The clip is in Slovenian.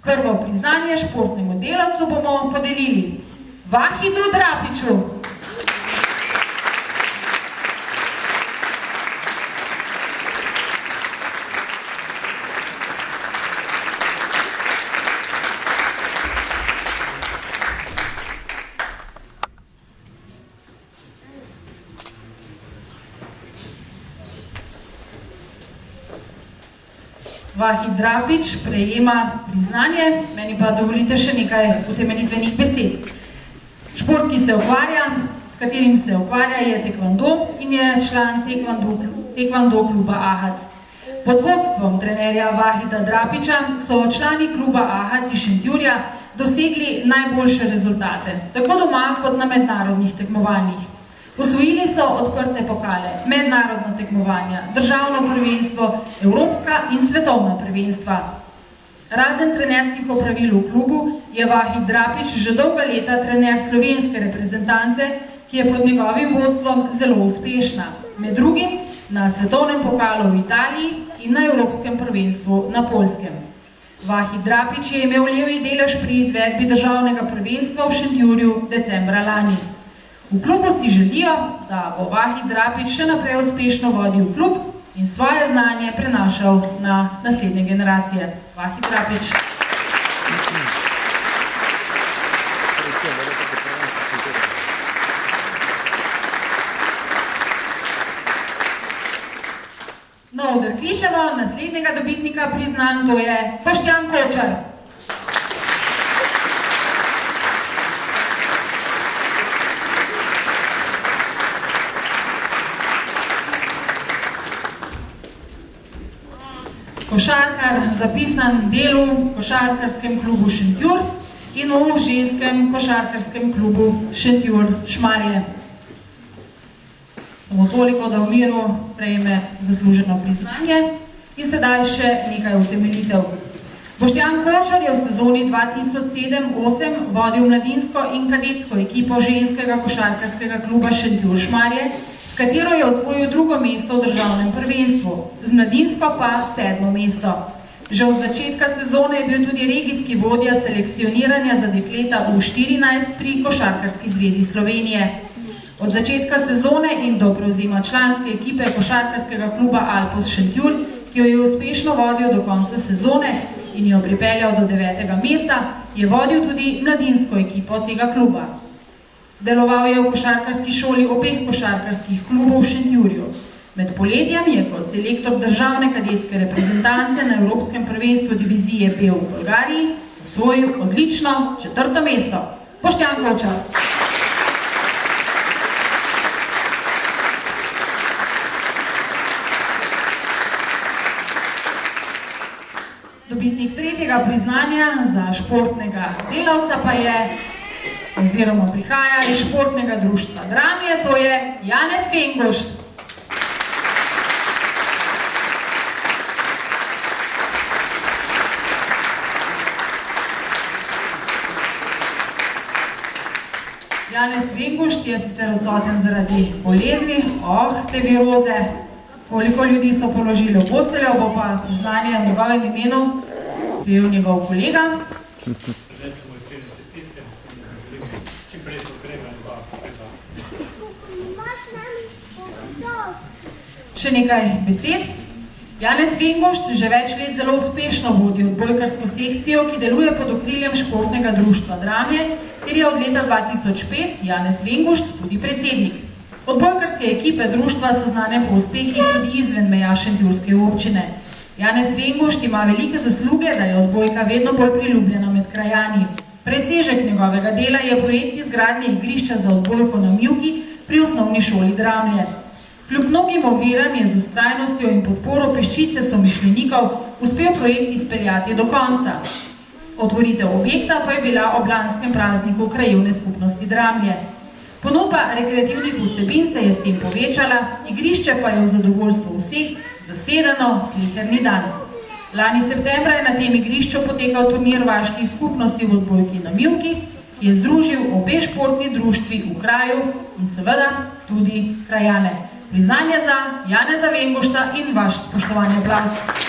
Prvo priznanje športnemu delavcu bomo podelili Vahidu Drapiću. Vahid Drapić prejema priznanje, meni pa dovolite še nekaj utemeljitvenih besed. Šport, ki se ukvarja, s katerim se ukvarja, je tekvando in je član tekvando kluba Ahac. Pod vodstvom trenerja Vahida Drapića so člani kluba Ahac iz Šentjurja dosegli najboljše rezultate, tako doma kot na mednarodnih tekmovanjih. Osvojili so odprte pokale, mednarodna tekmovanja, državno prvenstvo, evropska in svetovna prvenstva. Razen trenerskih opravil v klubu je Vahid Drapić že dolga leta trener slovenske reprezentance, ki je pod njegovim vodstvom zelo uspešna. Med drugim na svetovnem pokalu v Italiji in na evropskem prvenstvu na Poljskem. Vahid Drapić je imel levi delež pri izvedbi državnega prvenstva v Šentjurju decembra lani. V klubu si želijo, da bo Vahid Drapić še naprej uspešno vodil klub in svoje znanje prenašal na naslednje generacije. Vahid Drapić. No, odrklišemo naslednjega dobitnika priznanj, to je Boštjan Kočar. Košarkar, zapisan delu v košarkarskem klubu Šentjur in v ženskem košarkarskem klubu Šentjur Šmarje. Samo toliko, da v miru prejme zasluženo priznanje in sedaj še nekaj utemeljitev. Boštjan Kočar je v sezoni 2007-2008 vodil mladinsko in kadetsko ekipo ženskega košarkarskega kluba Šentjur Šmarje, s katero je osvojil drugo mesto v državnem prvenstvu, z mladinsko pa 7. mesto. Že od začetka sezone je bil tudi regijski vodja selekcioniranja za dekleta U14 pri Košarkarski zvezi Slovenije. Od začetka sezone in do prevzema članske ekipe košarkarskega kluba Alpos Šentjur, ki jo je uspešno vodil do konca sezone in jo pripeljal do 9. mesta, je vodil tudi mladinsko ekipo tega kluba. Deloval je v košarkarski šoli obeh košarkarskih klubov v Šentjurju. Med poletjem je kot selektor državne kadetske reprezentance na Evropskem prvenstvu divizije B v Bolgariji osvojil odlično 4. mesto. Boštjan Kočar. Dobitnik 3. priznanja za športnega delavca pa je oziroma prihaja iz športnega društva Dramlje, to je Janez Vengušt. Janez Vengušt je sicer odsoten zaradi bolezni, te viroze. Koliko ljudi so položili v posteljo, bo pa priznanje v njegovem imenu bil njegov kolega. Še nekaj besed. Janez Vengušt že več let zelo uspešno vodi odbojkarsko sekcijo, ki deluje pod okriljem športnega društva Dramlje, kjer je od leta 2005 Janez Vengušt tudi predsednik. Odbojkarske ekipe društva so znane po uspehih tudi izven meja šentjurske občine. Janez Vengušt ima velike zasluge, da je odbojka vedno bolj priljubljena med krajani. Presežek njegovega dela je projekt izgradnje igrišča za odbojko na Mivki pri osnovni šoli Dramlje. Kljub mnogim oviram je z vztrajnostjo in podporo peščice somišljenikov uspel projekt izpeljati do konca. Otvoritev objekta pa je bila ob lanskem prazniku krajevne skupnosti Dramlje. Ponudba rekreativnih vsebin se je s tem povečala, igrišče pa je v zadovoljstvu vseh zasedeno sleherni dan. Lani septembra je na tem igrišču potekal turnir vaških skupnosti v odbojki na Mivki, ki je združil obe športni društvi v kraju in seveda tudi krajane. Priznanje za Janeza Vengušta in vaš spoštovani aplavz.